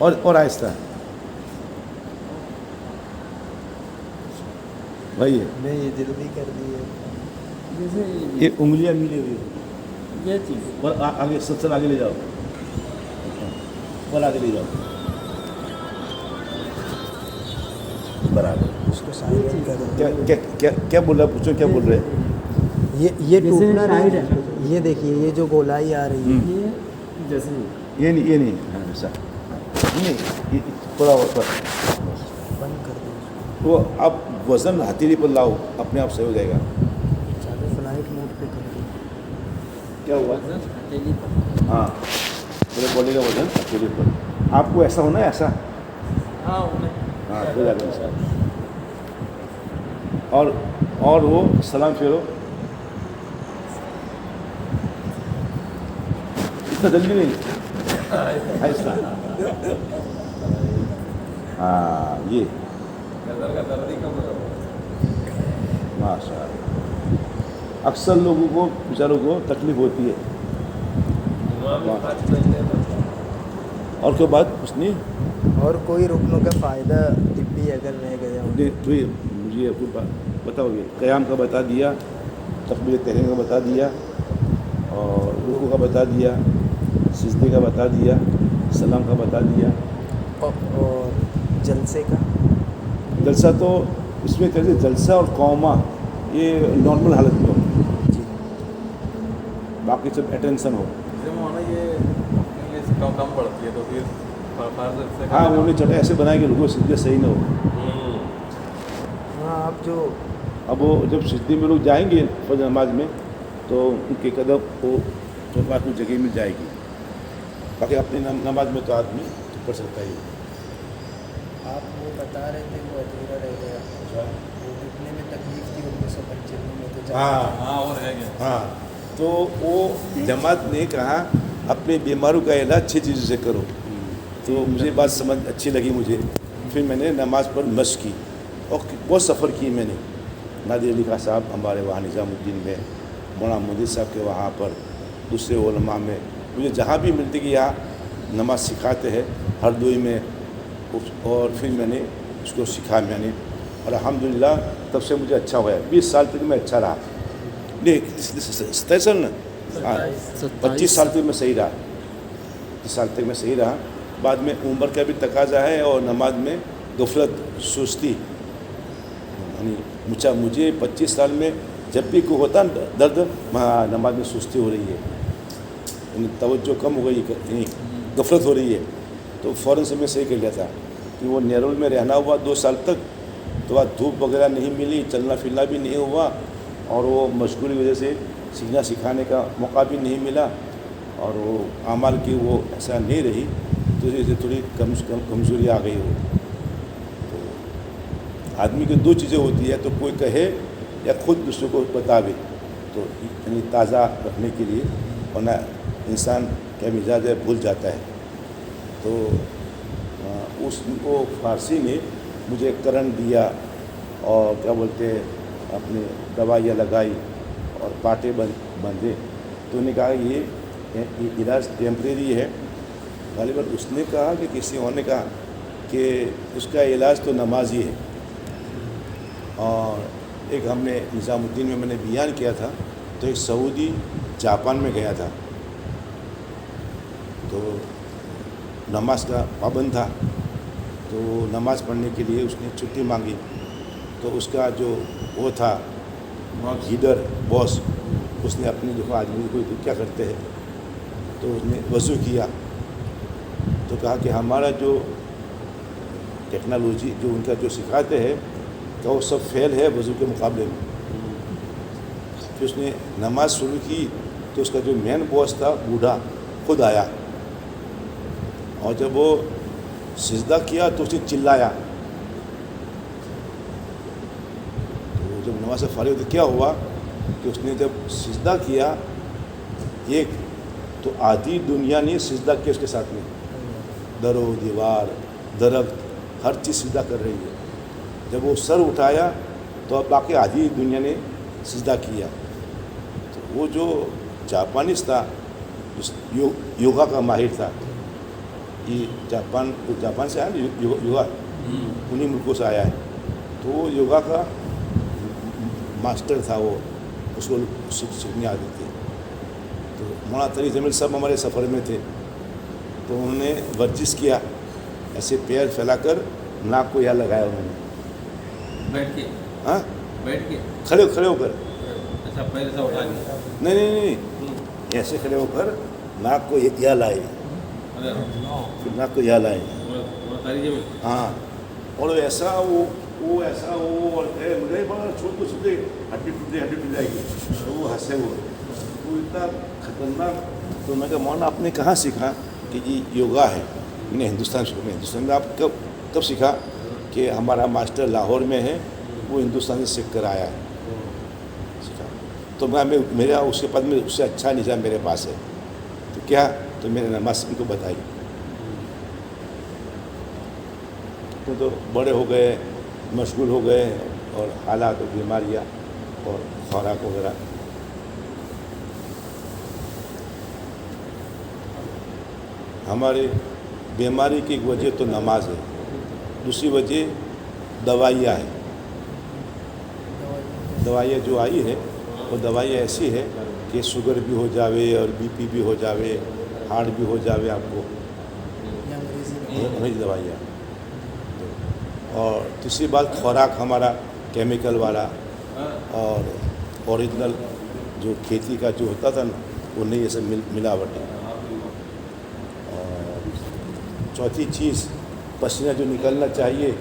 और आहिस्ता भाई है। नहीं ये जल्दी कर दिए। जैसे ये उंगलियां मिली हुई हो ये चीज़ और आगे सबसे आगे ले जाओ और आगे ले जाओ बराबर। उसको साइलेंट कर दो। क्या क्या क्या क्या बोल रहा है? पूछो क्या बोल रहे हैं? ये जैसे टूटना शायद नहीं। ये देखिए ये जो गोलाई आ रही है, ये जैसे ये नहीं हाँ ऐसा नहीं, ये थोड़ा और पर बंद कर दो। तो आप वज़न हथेली पर लाओ, अपने आप सही हो जाएगा। चालू फ्लाइट मोड पे कर दो। क्या हुआ? हथेली पर। हाँ पूरे बॉडी का वज़न हथेली पर। आपको ऐसा होना है, ऐसा हाँ हाँ हो जाएगा ऐसा। और वो सलाम फेरो, इतना जल्दी नहीं, आहिस्ता। हाँ ये गर्दन का दर्द ही कम होगा। माशाअल्लाह। अक्सर लोगों को बेचारों को तकलीफ होती है। और कोई बात कुछ नहीं? और कोई रुकनों का फ़ायदा तिब्बी अगर रह गया हो? तो ये मुझे कोई बात बताओगे? क़याम का बता दिया, तकबीर तहरीम का बता दिया, और रुकू का बता दिया, सिजदे का बता दिया, सलाम का बता दिया। और जलसे का? जलसा तो इसमें कैसे, जलसा और कौमा ये नॉर्मल हालत में हो, जी बाकी सब अटेंशन हो। जैसे माना ये कम पड़ती है तो फिर फारस से हाँ वो नहीं चढ़ा, ऐसे बनाए कि रुको सीधे सही ना हो। हाँ आप जो अब वो जब सिद्धि में लोग जाएंगे फजर नमाज में तो उनके कदम वो तो पास में जगह मिल जाएगी। बाकी अपनी नमाज में तो आदमी पढ़ सकता ही। आप वो बता रहे थे वो अधूरा रह गया, वो लिखने में तकलीफ थी 1995 में तो हाँ हाँ और है क्या हाँ, तो वो जमात ने कहा अपने बीमारों का इलाज अच्छी चीज़ों से करो। तो मुझे बात समझ अच्छी लगी मुझे। फिर मैंने नमाज पर मशक की और बहुत सफ़र की मैंने। नादिर अली खां साहब हमारे वहाँ निज़ामुद्दीन में, मौलाना मुदीर साहब के वहाँ पर, दूसरे उलमा में, मुझे जहाँ भी मिलती कि यहाँ नमाज सिखाते हैं हरदोई में, और फिर मैंने उसको सीखा मैंने, और अल्हम्दुलिल्लाह तब से मुझे अच्छा हुआ है। 20 साल तक मैं अच्छा रहा। नहीं 27 साल ना, हाँ 25 साल तक मैं सही रहा, 25 साल तक मैं सही रहा। बाद में उम्र का भी तकाजा है और नमाज में गफलत सुस्ती, यानी मुझे 25 साल में जब भी कोई होता दर्द, नमाज में सुस्ती हो रही है, यानी तवज्जो कम हो गई, यानी गफलत हो रही है, तो फ़ौरन से मैं सही कर लिया था। कि वो नेरोल में रहना हुआ 2 साल तक, तो बाद धूप वगैरह नहीं मिली, चलना फिरना भी नहीं हुआ, और वो मशगूली वजह से सीखना सिखाने का मौका भी नहीं मिला, और वो आमाल की वो ऐसा नहीं रही, तो जैसे थोड़ी कमज़ोरी आ गई हो। तो आदमी की 2 चीज़ें होती है, तो कोई कहे या खुद दूसरों को बतावे, तो यानी ताज़ा रखने के लिए, वरना इंसान क्या मिजाज है भूल जाता है। तो उसको फारसी ने मुझे करण दिया और क्या बोलते हैं अपने दवाइयाँ लगाई और पाटे बंधे, तो उन्होंने कहा ये इलाज टेम्परेरी है। गालिबन उसने कहा कि किसी और ने कहा कि उसका इलाज तो नमाज ही है। और एक हमने निज़ामुद्दीन में मैंने बयान किया था, तो एक सऊदी जापान में गया था, तो नमाज का पाबंद था, तो नमाज़ पढ़ने के लिए उसने छुट्टी मांगी। तो उसका जो वो था लीडर बॉस, उसने अपने देखो आदमी को क्या करते हैं, तो उसने वज़ू किया, तो कहा कि हमारा जो टेक्नोलॉजी जो उनका जो सिखाते हैं, तो वो सब फेल है वज़ू के मुकाबले में। फिर उसने नमाज शुरू की, तो उसका जो मेन बॉस था बूढ़ा खुद आया, और जब वो सिजदा किया तो उसने चिल्लाया। तो जब नमाज से फारिग तो क्या हुआ कि उसने जब सिजदा किया एक, तो आधी दुनिया ने सिजदा किया उसके साथ में, दरो दीवार दरख्त हर चीज़ सिजदा कर रही है। जब वो सर उठाया तो अब बाकी आधी दुनिया ने सिजदा किया। तो वो जो जापानीज था, योगा का माहिर था, ये जापान से आया योगा, उन्हीं मुल्कों से आया है, तो वो योगा का मास्टर था, वो उसको सीखने आते थे। तो मौलाना तरी जमील सब हमारे सफ़र में थे, तो उन्होंने वर्जिश किया, ऐसे पैर फैलाकर नाक को यहाँ लगाया उन्होंने, बैठ के हाँ बैठ के खड़े होकर, अच्छा पैर ऐसा उठा के नहीं ऐसे खड़े होकर नाक को यहाँ लाए, अरे फिर नाक को यहाँ लाए, वो तारी जमीन हाँ, और ऐसा वो ऐसा वो बोलते मुझे बड़ा छोट को सुनते हड्डी टूट जाएगी, तो वो हंसे वो इतना खतरनाक। तो मैं कहा मौलाना आपने कहाँ सीखा कि जी योगा है? मैंने हिंदुस्तान में आप कब सीखा? कि हमारा मास्टर लाहौर में है, वो हिंदुस्तान से सीख कर आया है, सीखा। तो मेरा उसके बाद में उससे अच्छा निज़ाम मेरे पास है। तो क्या? तो मैंने नमाज उनको बताई, तो बड़े हो गए, मशगूल हो गए, और हालात और बीमारियाँ और खुराक वगैरह। हमारे बीमारी की एक वजह तो नमाज है, दूसरी वजह दवाइयाँ हैं। दवाइयाँ जो आई है वो दवाइयाँ ऐसी है कि शुगर भी हो जावे और बीपी भी हो जावे, हार्ट भी हो जावे आपको, अंग्रेजी दवाइयाँ। और तीसरी बात खुराक हमारा केमिकल वाला और ओरिजिनल जो खेती का जो होता था ना, वो नहीं ऐसे मिलावट है। और चौथी चीज़ पसीना जो निकलना चाहिए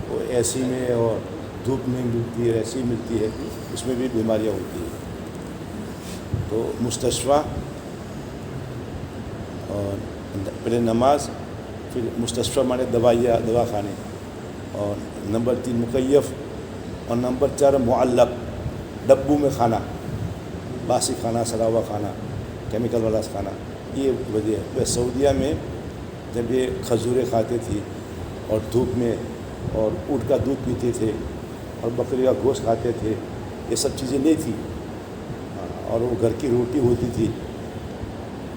वो एसी में और धूप में मिलती है, ऐसी मिलती है, उसमें भी बीमारियां होती है। तो मुस्तशफ़ा और पहले नमाज, फिर मुस्तशफ़ा माने दवाइयाँ, दवा खाने, और नंबर 3 मुकय्यफ़, और नंबर 4 मुअल्लक़, डब्बू में खाना, बासी खाना, सड़ा हुआ खाना, केमिकल वाला खाना, ये वजह है। वह सऊदीया में जब ये खजूरें खाते थे और धूप में और ऊँट का दूध पीते थे और बकरी का गोश्त खाते थे, ये सब चीज़ें नहीं थी, और वो घर की रोटी होती थी,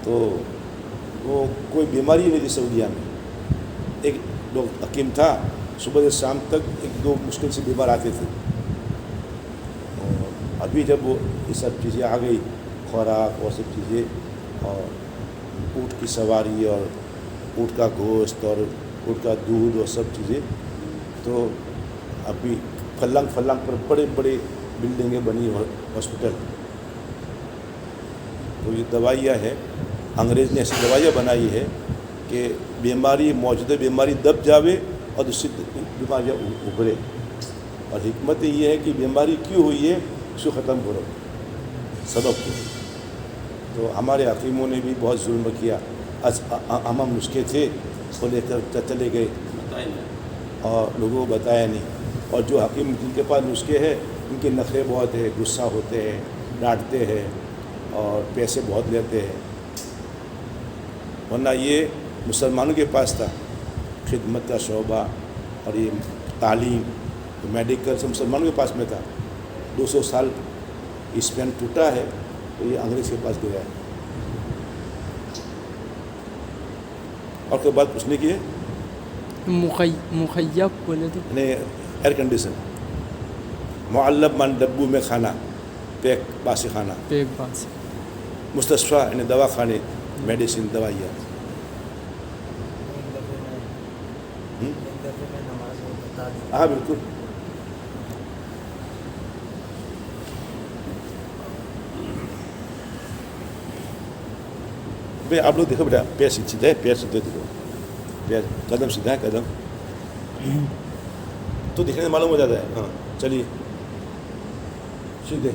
तो वो कोई बीमारी नहीं थी सऊदीया में। एक लोग हकीम था, सुबह से शाम तक 1-2 मुश्किल से बीमार आते थे। और अभी जब वो ये सब चीज़ें आ गई, खुराक और सब चीज़ें, और ऊँट की सवारी और ऊँट का गोश्त और ऊँट का दूध और सब चीज़ें, तो अभी फल्लांग पर बड़े बड़े बिल्डिंगें बनी, हॉस्पिटल। तो ये दवाइयाँ हैं, अंग्रेज़ ने ऐसी दवाइयाँ बनाई है कि बीमारी, मौजूदा बीमारी दब जावे और दूसरी बीमारियाँ उभरे। और हिकमत ये है कि बीमारी क्यों हुई है उसको ख़त्म करो, सबब को। तो हमारे हकीमों ने भी बहुत जुल्म किया, हम नुस्खे थे वो लेकर चले गए और लोगों को बताया नहीं। और जो हकीम जिनके पास नुस्खे हैं उनके नखरे बहुत है, गुस्सा होते हैं, डांटते हैं और पैसे बहुत लेते हैं। वरना ये मुसलमानों के पास था, खिदमत का शोबा और ये तालीम, मेडिकल सब मुसलमानों के पास में था। 200 साल स्पेन टूटा है तो ये अंग्रेज़ के पास गया है। और कोई बात पूछने की है? मुखय्यब बोले तो यानी एयर कंडीशन, मुअल्लब मान डब्बू में खाना, पैक बासी खाना, पेक बात मुस्तशफ़ा यानी दवा खाने, मेडिसिन, दवाइयाँ। एक दफ़े में नमाज में बता दी। हाँ बिल्कुल। भाई आप लोग देखो बेटा, पैर सीधा है, पैर सीधे देखो, पैर कदम सीधा है, कदम तो दिखने में मालूम हो जाता है। हाँ चलिए सीधे।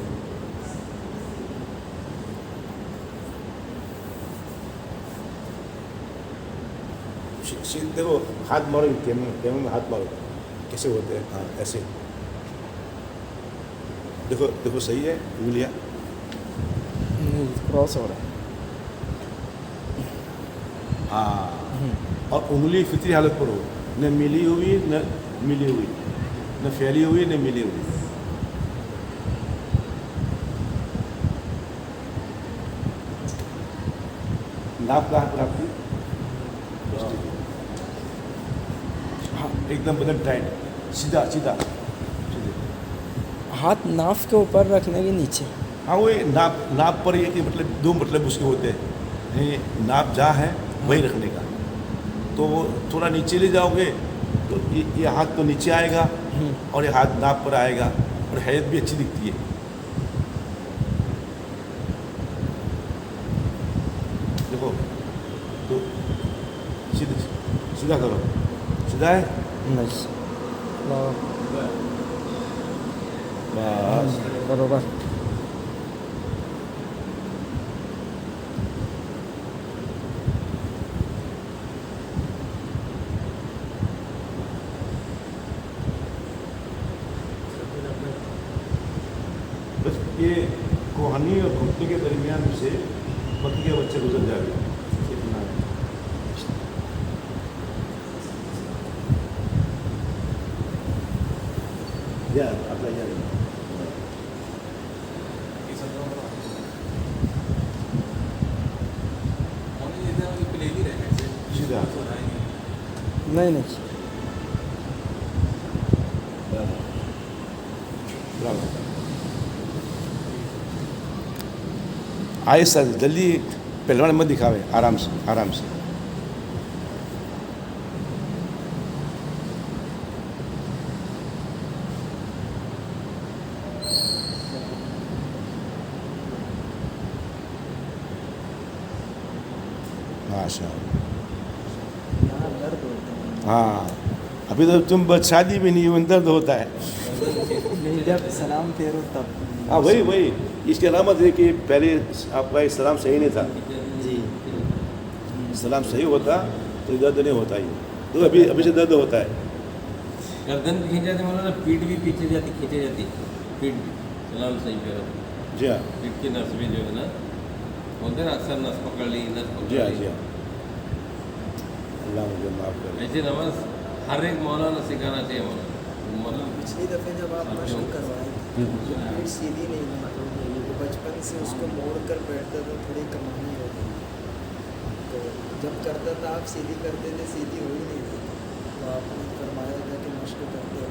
देखो हाथ मारो, कैमरे में हाथ मारो, कैसे होते हैं? हाँ ऐसे देखो, देखो सही है, उंगलियाँ क्रॉस हो रहा है। हाँ, और उंगली फितरी हालत पर हो, न मिली हुई न मिली हुई, न फैली हुई न मिली हुई। नाप का हाथ आपकी एकदम बदन टाइट, सीधा सीधा सीधे। हाथ नाफ के ऊपर रखने के नीचे। हाँ वो नाप पर ये कि मतलब 2 मतलब उसके होते हैं। ये नाप जहाँ है वही रखने का, तो वो थोड़ा नीचे ले जाओगे तो ये हाथ तो नीचे आएगा और ये हाथ नाप पर आएगा, और हैयत भी अच्छी दिखती है। देखो तो सीधा करो, सीधा है नहीं बस। बरोबर। बस ये कोहनी और घुटने के दरमियान से बकरी के बच्चे गुजर जाएंगे, इतना है। यार अपना यार सीधा नहीं नहीं ब्रावो। आए सर जल्दी पहलवान मत दिखावे, आराम से आराम से। माशाअल्लाह। यहाँ दर्द हाँ अभी तो तुम बस शादी भी नहीं हुई दर्द होता है नहीं, जब सलाम फेरो तब। हाँ वही इसकी अलामत है कि पहले आपका इस्लाम सही नहीं था। जी। इस्लाम सही होता तो दर्द नहीं होता ही, तो अभी से दर्द होता है। गर्दन भी खींच जाती मतलब ना, पीठ भी पीछे जाती, खींचे जाती पीठ भी। सलाम सही करो, जी हाँ पीठ की नस भी जो है ना, बोलते हैं ना अक्सर नस पकड़ ली, नस जी पकड़ हाँ ली। जी हाँ। अल्लाह मुझे माफ़ करे। ऐसे नमाज हर एक मौलाना सिखाना चाहिए मौलाना। पिछली दफ़े जब आप मशक करवाए थे तो पीठ सीधी नहीं थी, तो बचपन से उसको मोड़ कर बैठता था, थोड़ी कमानी हो गई। तो जब करता था आप सीधी करते थे, सीधी हो ही नहीं थी, तो आपने फरमाया था कि मशक करते हो,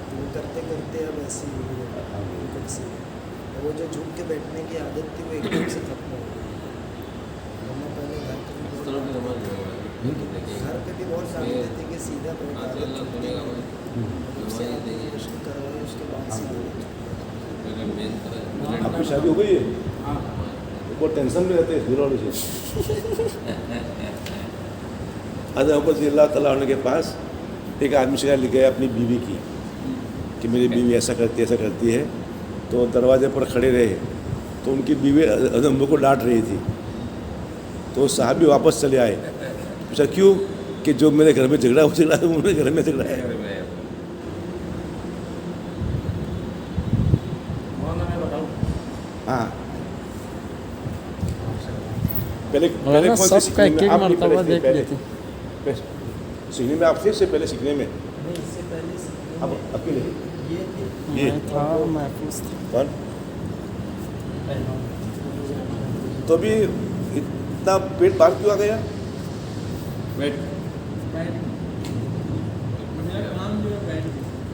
तो वो करते करते अब ऐसी हुई है बिल्कुल सीधी। और वो जो झुक के बैठने की आदत थी वो एकदम से खत्म हो गई। वरना पहले घर पे भी इस तरह की बहुत नमाज जो है, घर पे भी बहुत डांटते थे कि सीधा बैठ, हाँ, आदत अल्लाह छूटती सुनेगा नहीं। भाई। उससे आपने मशक करवाई, उसके बाद सीधी बैठ। पहले मेन तरह आपकी शादी हो गई है? बहुत टेंशन में रहते हैं हीरो से। हज़रत अल्लाह ताला के पास एक आदमी शिकायत लिख गया अपनी बीवी की कि मेरी बीवी ऐसा करती है। तो दरवाजे पर खड़े रहे तो उनकी बीवी हज़रत को डांट रही थी, तो साहब भी वापस चले आए। पूछा क्यों? कि जो मेरे घर में झगड़ा तो मेरे घर में झगड़ा है। हाँ पहले मौलाना कौन से सबका सीखने में एक आप नहीं मरतबा पढ़े थे? देख पहले लेते। सीखने में आप थे इससे पहले सीखने में? नहीं, इससे पहले सीखने अब में अकेले ये थे। ये मैं था महफूज था। कौन? तो अभी इतना पेट बाहर क्यों आ गया? बैठ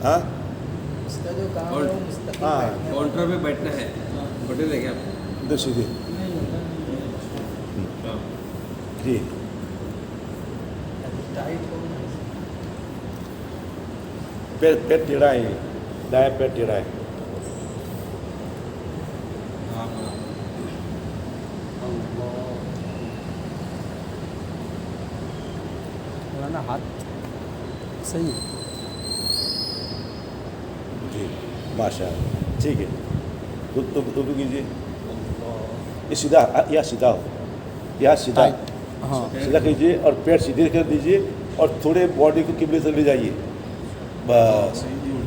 हाँ उसका जो काम है और- वो मुस्तकिल हाँ। बैठने वाला काउंटर पे बैठना है, होटल है क्या? इधर सीधे हाँ। जी। है। टाइट हो ना। पेट टेढ़ा है, दाया पेट टेढ़ा है। मौलाना हाथ सही है। जी माशाअल्लाह ठीक है। तो कीजिए ये सीधा, या सीधा हो, या सीधा हाँ सीधा कीजिए और पेट सीधे कर दीजिए और थोड़े बॉडी को किबले तक ले जाइए। बस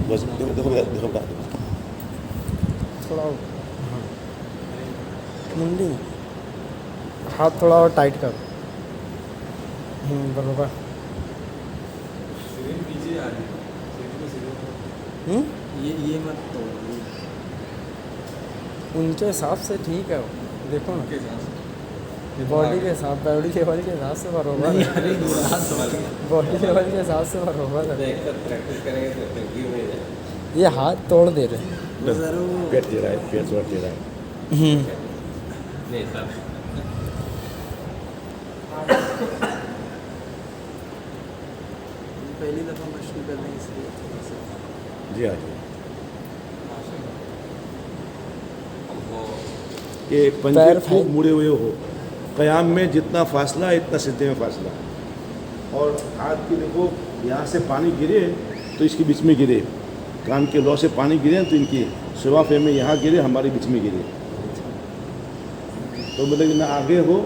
बस देखो थोड़ा हाँ मुंडी में हाथ थोड़ा और टाइट कर। बराबर। ये मत तोड़। उनके हिसाब से ठीक है वो, देखो ना बॉडी के हिसाब, बॉडी लेवल के हिसाब से बराबर है। बॉडी लेवल के हिसाब से बराबर है। प्रैक्टिस करेंगे तो तकलीफ नहीं है। ये हाथ तोड़ दे रहे हैं। ज़रूर पेट टेढ़ा है, पेट थोड़ा टेढ़ा है। नहीं सर, पहली दफ़ा मशहूर कर रहे हैं इसलिए थोड़ा सा। जी हाँ जी। हमको ये पंजे पैर खूब फैल- मुड़े हुए हो, क़याम में जितना फासला है इतना सिद्धे में फासला, और हाथ की देखो यहाँ से पानी गिरे तो इसके बीच में गिरे, कान के लौ से पानी गिरे तो इनकी शवाफे में यहाँ गिरे, हमारे बीच में गिरे। तो मतलब कि न आगे हो,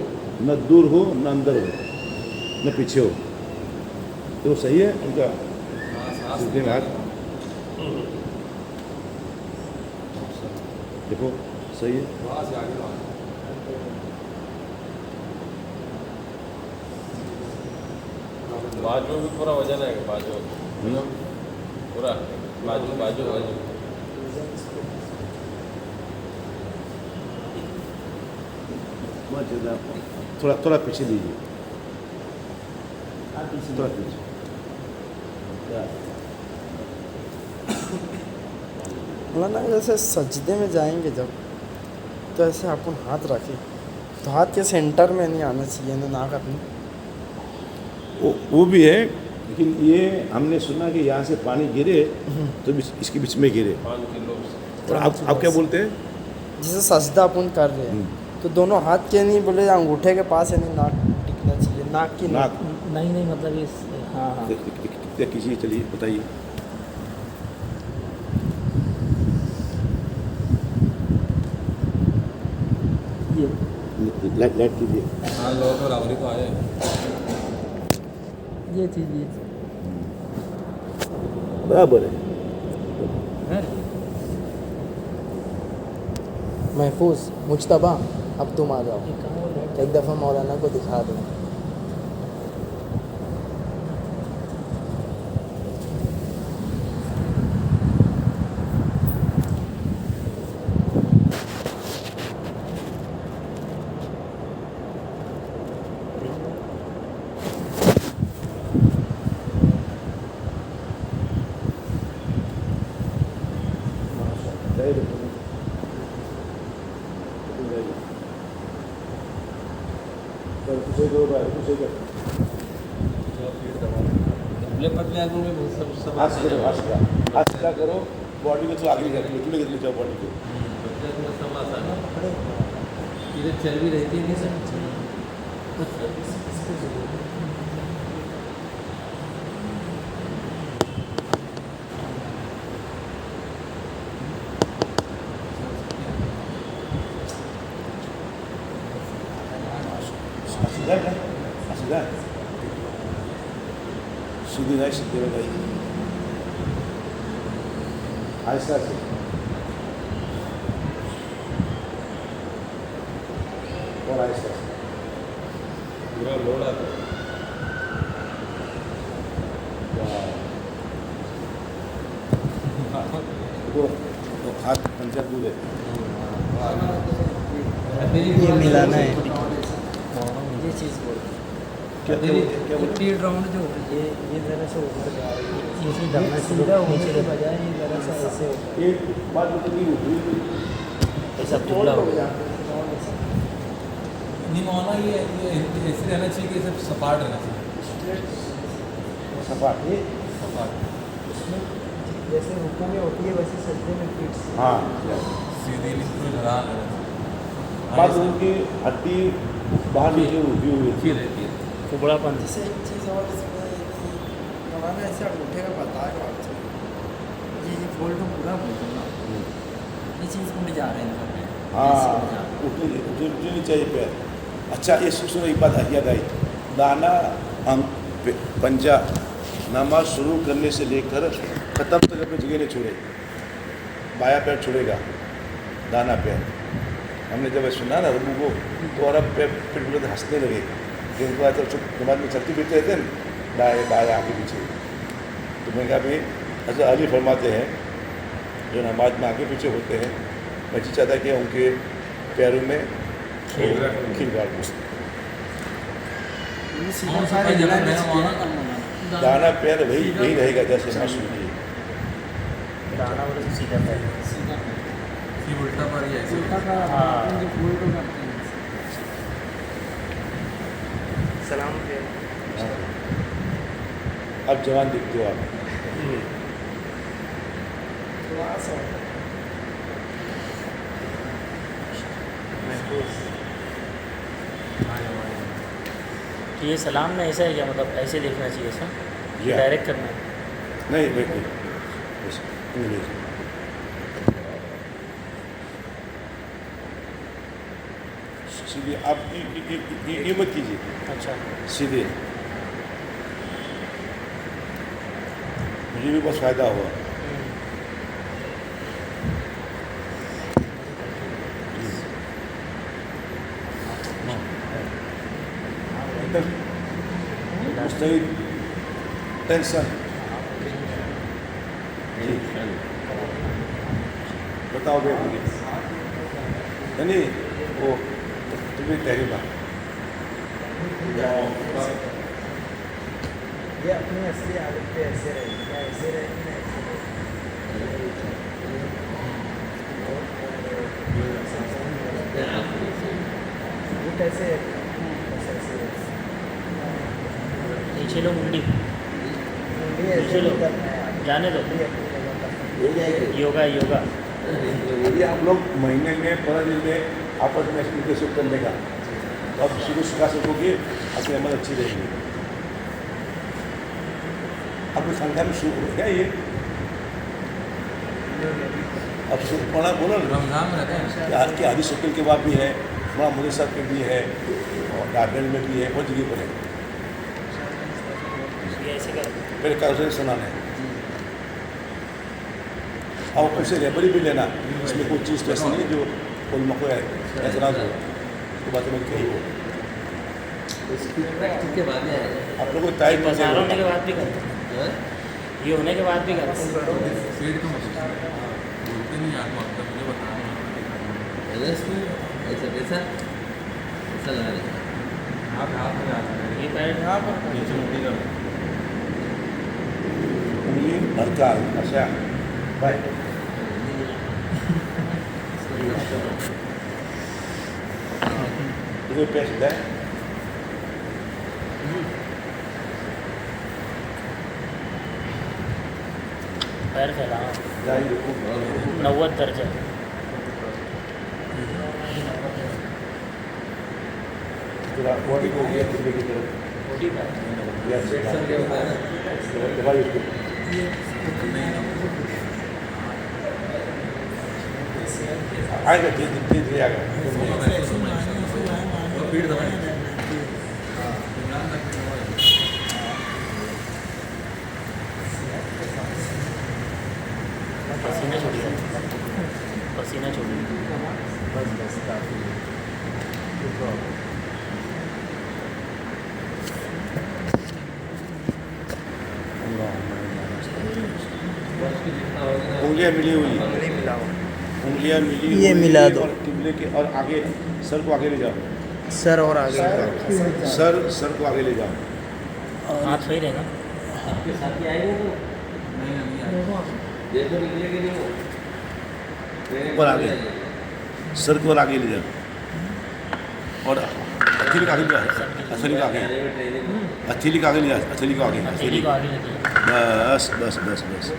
न दूर हो, न अंदर हो, न पीछे हो। तो सही है उनका सिद्धे में हाथ, देखो सही है। बाजू भी पूरा वजन है, बाजू पूरा बाजू बाजू बाजू थोड़ा थोड़ा पीछे लीजिए, थोड़ा पीछे। मौलाना जैसे सजदे में जाएंगे जब, तो ऐसे अपन हाथ रखें तो हाथ के सेंटर में नहीं आना चाहिए ना, नाक अपनी। वो भी है, लेकिन ये हमने सुना कि यहाँ से पानी गिरे तो इसके बीच में गिरे। 5 किलो और आप क्या बोलते हैं? जैसे सजदा अपन कर रहे हैं तो दोनों हाथ के नहीं बोले, अंगूठे के पास है नहीं, नाक टिकना चाहिए, नाक की नाक नहीं मतलब इस हाँ हाँ क्या कीजिए, चलिए बताइए। ये लाइट कीजिए। हाँ लोग बराबरी को आए ये चीज़ ये बराबर है। महफूज मुज्तबा, अब तुम आ जाओ, एक दफ़ा मौलाना को दिखा दो। दुबले पतले आदमी में बहुत सब हाथ करो, बॉडी को तो आगे ले जाओ बॉडी को। सब आसान है, इधर चर्बी रहती है नहीं सर। सीधी नहीं, सीधे में नहीं, आहिस्ता से। और आहिस्ता से पूरा लोड आता है। तो हाथ पंचर दूर है। ये मिलाना है। ये चीज़ बोल क्या क्या बोले? स्पीड राउंड जो ये ज़रा से ऊपर जा रही है, इसी दबना सीधा नीचे के बजाय ये ज़रा सा ऐसे एक बात बताइए, ऐसा टुकड़ा हो गया। नहीं माना ये ऐसे रहना चाहिए कि सब सपाट रहना चाहिए। सपाट है। सपाट जैसे रुकू में होती है वैसे सजदे में पीठ से। हाँ, सीधी नहीं, कोई ढलान रहना चाहिए। बात उनकी हड्डी बाहर नीचे उठी हुई अच्छी रहती है। कुबड़ापन जैसे एक चीज़ और इसमें है कि मौलाना ऐसे अंगूठे का बता रहा आपसे, ये फोल्ड पूरा बोल दूँगा, ये चीज़ उड़ जा रहे हैं इनका। हाँ, उठनी चाहिए पैर। अच्छा, ये सुनो एक बात याद आई, दाना पंजा नमाज शुरू करने से लेकर ख़त्म तक अपनी जगह नहीं छोड़े, बाया पैर छोड़ेगा, दाना पैर। हमने जब सुना ना रबू को, तो और अब पैर फिर पूरे हंसने लगे कि उनको आज जब नमाज में चलते फिरते रहते हैं दाएँ बाएँ आगे पीछे। तो मैंने कहा भाई हज़रत अली फरमाते हैं जो नमाज में आगे पीछे होते हैं, मैं जी चाहता कि उनके पैरों में खील गाड़ दूँ। दाना पैर वही रहेगा जैसे मासूम की। दाना वाला तो सीधा पैर ये उल्टा पर ही ऐसे सलाम पे अब जवान दिखते हो आप। थोड़ा सा तो ये सलाम में ऐसा है क्या, मतलब ऐसे देखना चाहिए ऐसा या। डायरेक्ट करना है? नहीं वेट इंग्लिश सीधे आप ये मत कीजिए, अच्छा सीधे। मुझे भी बहुत फ़ायदा हुआ। मुस्तैद टेंशन बताओ भैया मुझे नहीं वो तुम्हें तहरीबा ये अपनी असली आदत पे ऐसे रहेगी, क्या ऐसे रहेगी ना ऐसे रहेगी। ये कैसे है? ऐसे ऐसे नीचे लो मुंडी, मुंडी ऐसे लो। करना है, जाने दो, मुंडी अपनी जगह पर। योगा योगा ये आप लोग महीने में 15 दिन में आपस में एक्सप्लिकेशन करने का, तो आप शुरू सिखा सकोगे, आपकी अमल अच्छी रहेगी। आपको संख्या में शुरू हो गया ये अब शुरू पढ़ा बोलो ना रमजान में रहते हैं कि आदि शकील के बाद भी है थोड़ा मुझे साहब के भी है और गार्डन में भी है बहुत जगह पर है मेरे कागज सुनाना है और उसे रेबरी भी लेना इसमें कोई चीज़ तो ऐसी नहीं जो कोई मको है ऐतराज हो उसके बाद में कही हो प्रैक्टिस के बाद है आप लोगों को टाइम बाजार होने के बाद भी करते हैं ये होने के बाद भी करते हैं फीड का मशीन बोलते नहीं आपको अब तक मुझे बताना ऐसा वैसा ऐसा लगा देगा आप हाथ में जाते हैं ये पैर यहाँ पर नीचे मुट्ठी का उंगली हल्का अच्छा बाय इधर पैसे दे पैर फैलाओ जाइए 90 दर्जा पूरा बॉडी को ये खुले की तरफ बॉडी पैर या से सर क्या होता है ना दवाई उसको आएगा धीरे धीरे आएगा फीड दवाई पसीना छोड़िए पसीना छोड़िए बस बस काफ़ी उंगलियां मिली हुई उंगली मिलाओ उंगलियां मिली ये हुई मिला दो। और किबले के और आगे सर को आगे ले जाओ सर और आगे सर को आगे ले जाओ हाथ सही रहेगा आपके साथ ही आएंगे तो नहीं नहीं आया जैसे निकलेंगे नहीं वो ट्रेनिंग ऊपर आगे सर को और आगे ले जाओ और हथेली का आगे ले जाओ हथेली का आगे ट्रेनिंग हथेली का आगे ले जाओ हथेली को आगे हथेली को आगे लेके बस बस बस बस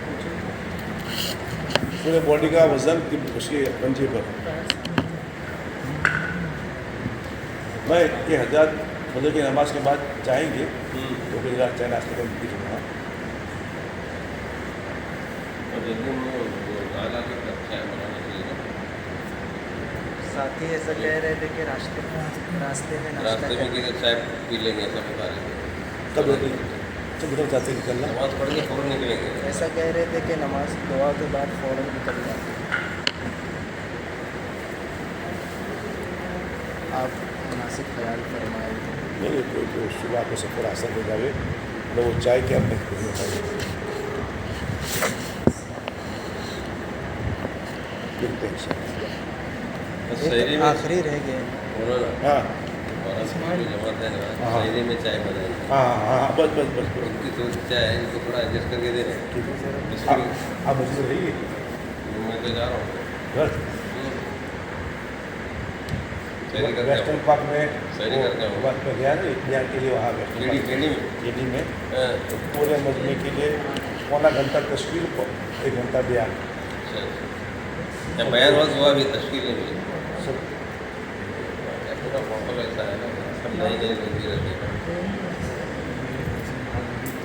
पूरे बॉडी का वजन उसके पंजे पर मैं ये हजरत फजर की नमाज के बाद जाएंगे तो फिर चाय नाश्ते का दिखूँगा और जल्दी में आला के चाय बनाना चाहिए ना साथी ऐसा कह रहे थे कि रास्ते में नाश्ता रास्ते में किसी चाय पी लेंगे ऐसा बता रहे थे कब रोटी जब उधर जाते निकलना नमाज पढ़ के फौरन निकलेंगे ऐसा कह रहे थे कि नमाज दुआ के बाद फ़ौरन निकल जाते आप मुनासिब ख्याल फरमाए नहीं तो सुबह को सफ़र आसान हो जाए तो वो चाय के अपने खुद में खाए मिलते हैं इंशाल्लाह। बस शहरी में आखिरी रह गए बोलो ना हाँ और जमात है ना हाँ। शहरी में चाय बनाएंगे हाँ हाँ हाँ बस बस बस बस उनकी तो चाय है इनको थोड़ा एडजस्ट करके दे रहे हैं ठीक है बिस्किट आप मस्जिद रहिए मैं तो जा रहा हूँ घर शहरी करके वेस्टर्न आऊँ पार्क में शहरी करके आऊँ बात में गया ना इतिहास के लिए वहाँ वेस्टर्न केडी पार्क केडी में केडी में हाँ, तो पूरे मजमे के लिए पौना घंटा तस्वीर को 1 घंटा बयान अच्छा या बयान वक्त हुआ भी तश्कील नहीं मिली सब या पूरा माहौल ऐसा है ना सब नई नई जिंदगी रहती है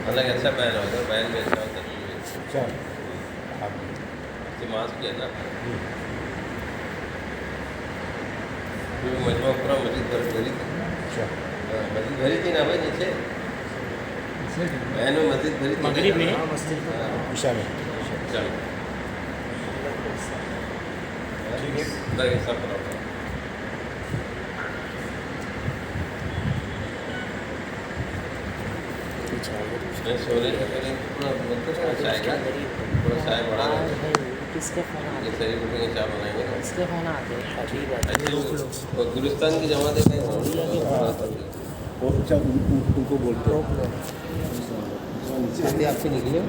हालांकि अच्छा बयान होगा बयान में अच्छा होता है अच्छा आप नमाज किया ना क्योंकि मजमा पूरा मस्जिद भरी थी अच्छा मस्जिद भरी थी ना भाई नीचे बयान में मस्जिद भरी थी मगरिब में हाँ मस्जिद में ईशा में चलो ठीक है अंदर के सब बराबर मैं सोने से पहले पूरा मतलब चाय का पूरा चाय बढ़ा रहा किसके फोन आते जैसे ही उठेंगे चाय बनाएंगे ना किसके फोन आते अजीब है ऐसे वो गुलिस्तान की जमात है वो अच्छा उनको बोलते हो आपसे निकले